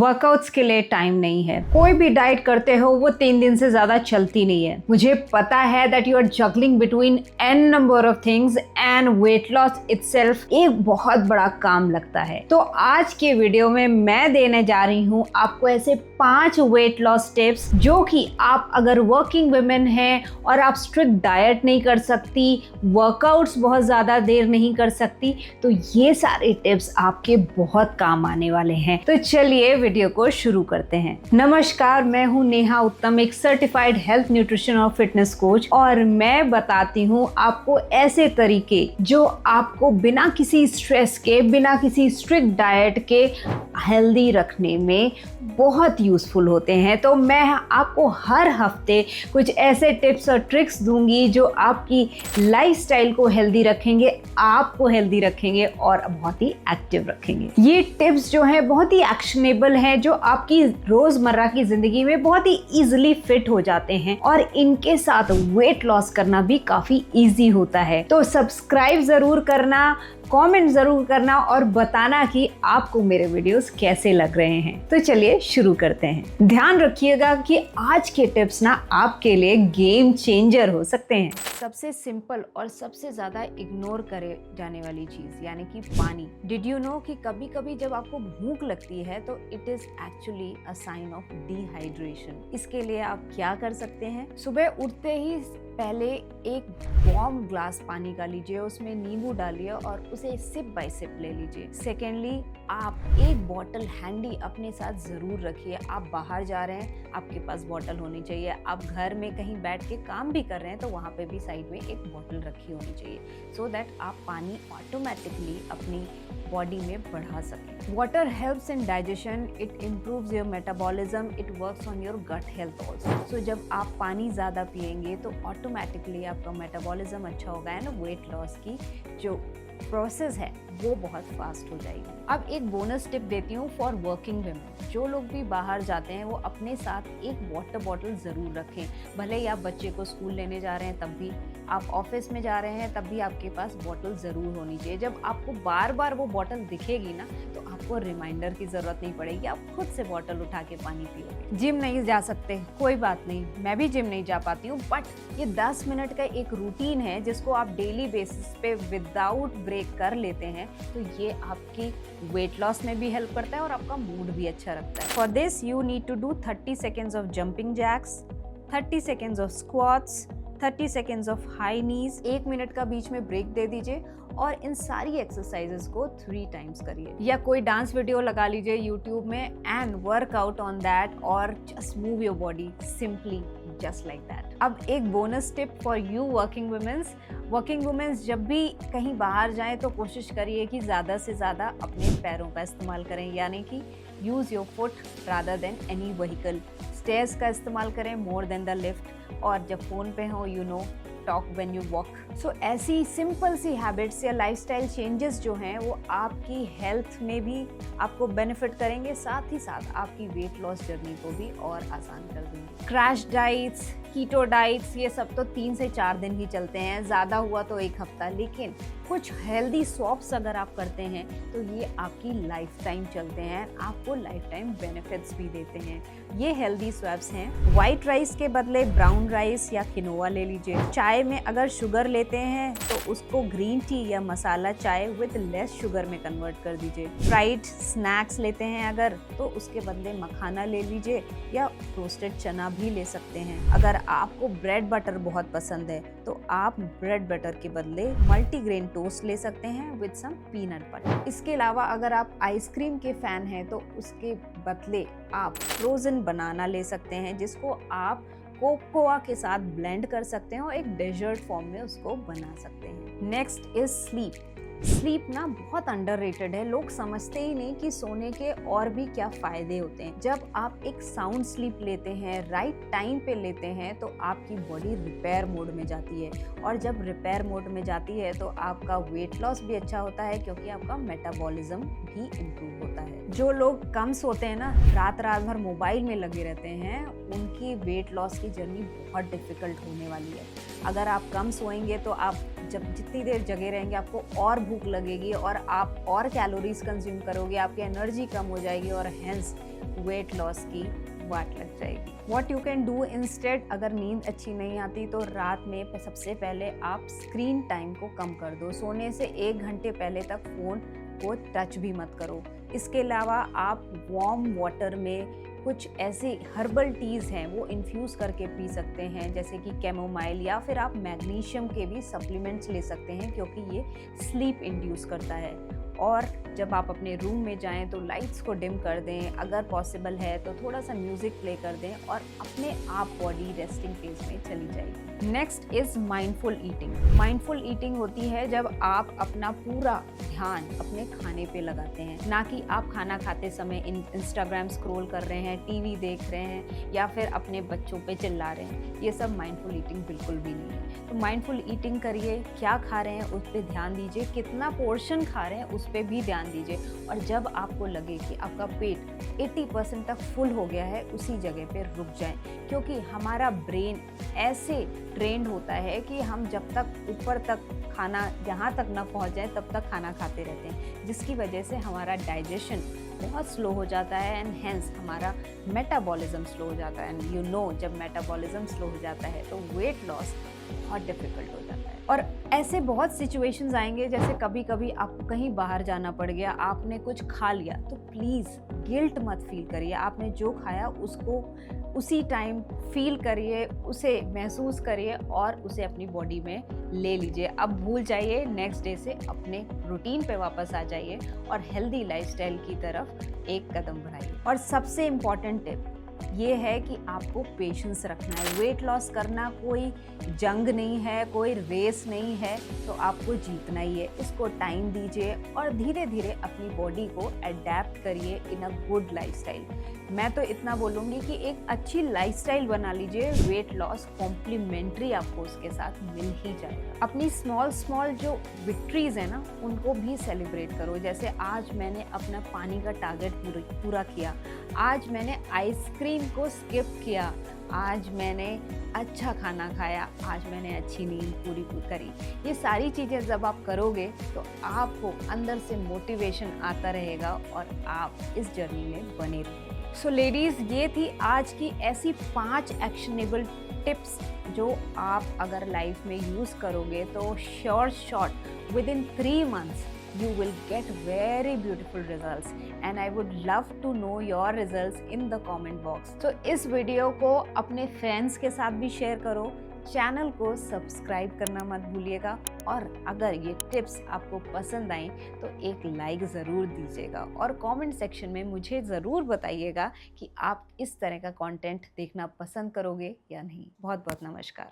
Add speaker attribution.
Speaker 1: Workouts के लिए time नहीं है। कोई भी डाइट करते हो वो 3 दिन से ज्यादा चलती नहीं है। मुझे पता है that you are juggling between an number of things and weight loss itself एक बहुत बड़ा काम लगता है। तो आज के वीडियो में मैं देने जा रही हूँ आपको ऐसे 5 वेट लॉस टिप्स जो कि आप अगर वर्किंग वुमेन हैं और आप स्ट्रिक्ट डाइट नहीं कर सकती, वर्कआउट्स बहुत ज्यादा देर नहीं कर सकती, तो ये सारे टिप्स आपके बहुत काम आने वाले हैं। तो चलिए वीडियो को शुरू करते हैं। नमस्कार, मैं हूं नेहा उत्तम, एक सर्टिफाइड हेल्थ न्यूट्रिशन और फिटनेस कोच, और मैं बताती हूं आपको ऐसे तरीके जो आपको बिना किसी स्ट्रेस के, बिना किसी स्ट्रिक्ट डाइट के हेल्दी रखने में बहुत यूजफुल होते हैं। तो मैं आपको हर हफ्ते कुछ ऐसे टिप्स और ट्रिक्स दूंगी जो आपकी लाइफस्टाइल को हेल्दी रखेंगे, आपको हेल्दी रखेंगे और बहुत ही एक्टिव रखेंगे। ये टिप्स जो हैं बहुत ही एक्शनेबल हैं, जो आपकी रोजमर्रा की जिंदगी में बहुत ही इजीली फिट हो जाते हैं और इनके साथ वेट लॉस करना भी काफी इजी होता है। तो सब्सक्राइब जरूर करना, कमेंट जरूर करना और बताना कि आपको मेरे वीडियोस कैसे लग रहे हैं। तो चलिए शुरू करते हैं। ध्यान रखिएगा कि आज के टिप्स ना आपके लिए गेम चेंजर हो सकते हैं। सबसे सिंपल और सबसे ज्यादा इग्नोर करे जाने वाली चीज यानी कि पानी। डिड यू नो कि कभी कभी जब आपको भूख लगती है तो it is actually a sign of dehydration. इसके लिए आप क्या कर सकते हैं? सुबह उठते ही पहले एक वार्म ग्लास पानी का लीजिए, उसमें नींबू डालिए और उसे सिप बाय सिप ले लीजिए। सेकेंडली, आप एक बॉटल हैंडी अपने साथ जरूर रखिए। आप बाहर जा रहे हैं, आपके पास बॉटल होनी चाहिए। आप घर में कहीं बैठ के काम भी कर रहे हैं तो वहाँ पे भी साइड में एक बॉटल रखी होनी चाहिए, सो दैट आप पानी ऑटोमेटिकली अपनी बॉडी में बढ़ा सकें। Water helps in digestion, it improves your metabolism, it works on your gut health also. So जब आप पानी ज़्यादा पिएंगे तो ऑटोमेटिकली आपका मेटाबॉलिज्म अच्छा होगा एंड वेट लॉस की जो प्रोसेस है वो बहुत फास्ट हो जाएगी। अब एक बोनस टिप देती हूँ फॉर वर्किंग वुमेन। जो लोग भी बाहर जाते हैं वो अपने साथ एक वाटर बॉटल ज़रूर रखें। भले ही आप बच्चे को स्कूल लेने जा रहे हैं तब भी, आप ऑफिस में जा रहे हैं तब भी आपके पास बॉटल ज़रूर होनी चाहिए। जब आपको बार बार वो बॉटल दिखेगी ना तो आपको रिमाइंडर की ज़रूरत नहीं पड़ेगी, आप खुद से बॉटल उठा के पानी पियोगे। जिम नहीं जा सकते, कोई बात नहीं, मैं भी जिम नहीं जा पाती हूँ, बट ये 10 मिनट का एक रूटीन है जिसको आप डेली बेसिस पे विदाउट ब्रेक कर लेते हैं तो ये आपकी वेट लॉस में भी हेल्प करता है और आपका मूड भी अच्छा रखता है। For this you need to do 30 seconds of jumping jacks, 30 seconds of squats, 30 seconds of high knees. 1 minute का बीच में ब्रेक दे दीजिए और इन सारी एक्सरसाइजेस को 3 टाइम्स करिए। या कोई डांस वीडियो लगा लीजिए यूट्यूब में and work out on that और just move your body simply just like that. अब एक bonus tip for you working womens. Working womens जब भी कहीं बाहर जाएं तो कोशिश करिए कि ज़्यादा से ज़्यादा अपने पैरों का इस्तेमाल करें, यानी कि use your foot rather than any vehicle. Stairs का इस्तेमाल करें मोर देन द लिफ्ट, और जब फ़ोन पे हो टॉक व्हेन यू वॉक। सो ऐसी सिंपल सी हैबिट्स या लाइफस्टाइल चेंजेस जो हैं वो आपकी हेल्थ में भी आपको बेनिफिट करेंगे, साथ ही साथ आपकी वेट लॉस जर्नी को भी और आसान कर देंगे। क्रैश डाइट्स, कीटो डाइट्स, ये सब तो 3 से 4 दिन ही चलते हैं, ज़्यादा हुआ तो 1 हफ्ता, लेकिन कुछ हेल्दी स्वैप्स अगर आप करते हैं तो ये आपकी लाइफ टाइम चलते हैं, आपको लाइफ टाइम बेनिफिट्स भी देते हैं। ये हेल्दी स्वैप्स हैं। वाइट राइस के बदले ब्राउन राइस या किनोआ ले लीजिए। चाय में अगर शुगर लेते हैं तो उसको ग्रीन टी या मसाला चाय विद लेस शुगर में कन्वर्ट कर दीजिए। फ्राइड स्नैक्स लेते हैं अगर तो उसके बदले मखाना ले लीजिए या रोस्टेड चना भी ले सकते हैं। अगर आपको ब्रेड बटर बहुत पसंद है तो आप ब्रेड बटर के बदले मल्टीग्रेन टोस्ट ले सकते हैं विद सम पीनट बटर। इसके अलावा अगर आप आइसक्रीम के फैन हैं तो उसके बदले आप फ्रोजन बनाना ले सकते हैं, जिसको आप कोकोआ के साथ ब्लेंड कर सकते हैं और एक डेजर्ट फॉर्म में उसको बना सकते हैं। Next is sleep. स्लीप ना बहुत अंडररेटेड है। लोग समझते ही नहीं कि सोने के और भी क्या फायदे होते हैं। जब आप एक साउंड स्लीप लेते हैं, राइट टाइम पे लेते हैं, तो आपकी बॉडी रिपेयर मोड में जाती है, और जब रिपेयर मोड में जाती है तो आपका वेट लॉस भी अच्छा होता है क्योंकि आपका मेटाबॉलिज्म भी इम्प्रूव होता है। जो लोग कम सोते हैं ना, रात भर मोबाइल में लगे रहते हैं, उनकी वेट लॉस की जर्नी बहुत डिफिकल्ट होने वाली है। अगर आप कम सोएंगे तो आप जितनी देर जगे रहेंगे आपको और भूख लगेगी और आप और कैलोरीज कंज्यूम करोगे, आपकी एनर्जी कम हो जाएगी और हेंस वेट लॉस की वाट लग जाएगी। What you can do instead, अगर नींद अच्छी नहीं आती तो रात में सबसे पहले आप स्क्रीन टाइम को कम कर दो। सोने से 1 घंटे पहले तक फ़ोन को टच भी मत करो। इसके अलावा आप वार्म वाटर में कुछ ऐसे हर्बल टीज़ हैं वो इन्फ्यूज़ करके पी सकते हैं, जैसे कि कैमोमाइल, या फिर आप मैग्नीशियम के भी सप्लीमेंट्स ले सकते हैं क्योंकि ये स्लीप इंड्यूस करता है। और जब आप अपने रूम में जाएं तो लाइट्स को डिम कर दें, अगर पॉसिबल है तो थोड़ा सा म्यूज़िक प्ले कर दें और अपने आप बॉडी रेस्टिंग फेज में चली जाएगी। Next is mindful eating. Mindful eating होती है जब आप अपना पूरा ध्यान अपने खाने पे लगाते हैं, ना कि आप खाना खाते समय इंस्टाग्राम स्क्रॉल कर रहे हैं, टीवी देख रहे हैं या फिर अपने बच्चों पे चिल्ला रहे हैं। ये सब माइंडफुल ईटिंग बिल्कुल भी नहीं है। तो माइंडफुल ईटिंग करिए, क्या खा रहे हैं उस पर ध्यान दीजिए, कितना पोर्शन खा रहे हैं उस पर भी ध्यान दीजिए। और जब आपको लगे कि आपका पेट 80% तक फुल हो गया है, उसी जगह पे रुक जाएं, क्योंकि हमारा ब्रेन ऐसे ट्रेंड होता है कि हम जब तक ऊपर तक खाना यहाँ तक ना पहुँच जाए तब तक खाना खाते रहते हैं, जिसकी वजह से हमारा डाइजेशन बहुत स्लो हो जाता है एंड हेंस हमारा मेटाबॉलिज्म स्लो हो जाता है। एंड यू नो, जब मेटाबॉलिज्म स्लो हो जाता है तो वेट लॉस बहुत डिफिकल्ट हो जाता है। और ऐसे बहुत सिचुएशंस आएंगे, जैसे कभी कभी आपको कहीं बाहर जाना पड़ गया, आपने कुछ खा लिया, तो प्लीज़ गिल्ट मत फील करिए। आपने जो खाया उसको उसी टाइम फील करिए, उसे महसूस करिए और उसे अपनी बॉडी में ले लीजिए। अब भूल जाइए, नेक्स्ट डे से अपने रूटीन पे वापस आ जाइए और हेल्दी लाइफस्टाइल की तरफ एक कदम बढ़ाइए। और सबसे इम्पॉर्टेंट टिप ये है कि आपको पेशेंस रखना है। वेट लॉस करना कोई जंग नहीं है, कोई रेस नहीं है, तो आपको जीतना ही है। इसको टाइम दीजिए और धीरे धीरे अपनी बॉडी को अडेप्ट करिए इन अ गुड लाइफस्टाइल। मैं तो इतना बोलूँगी कि एक अच्छी लाइफस्टाइल बना लीजिए, वेट लॉस कॉम्प्लीमेंट्री आपको उसके साथ मिल ही जाएगा। अपनी स्मॉल जो विक्ट्रीज है ना, उनको भी सेलिब्रेट करो। जैसे आज मैंने अपना पानी का टारगेट पूरा किया, आज मैंने आइसक्रीम को स्किप किया, आज मैंने अच्छा खाना खाया, आज मैंने अच्छी नींद पूरी करी। ये सारी चीज़ें जब आप करोगे तो आपको अंदर से मोटिवेशन आता रहेगा और आप इस जर्नी में बने रहोगे। सो लेडीज़, ये थी आज की ऐसी 5 एक्शनेबल टिप्स जो आप अगर लाइफ में यूज़ करोगे तो short with in 3 months you will get very beautiful results and I would love to know your results in the comment box. तो इस वीडियो को अपने फ्रेंड्स के साथ भी शेयर करो, चैनल को सब्सक्राइब करना मत भूलिएगा और अगर ये टिप्स आपको पसंद आई तो एक लाइक ज़रूर दीजिएगा और कमेंट सेक्शन में मुझे ज़रूर बताइएगा कि आप इस तरह का कंटेंट देखना पसंद करोगे या नहीं। बहुत बहुत नमस्कार।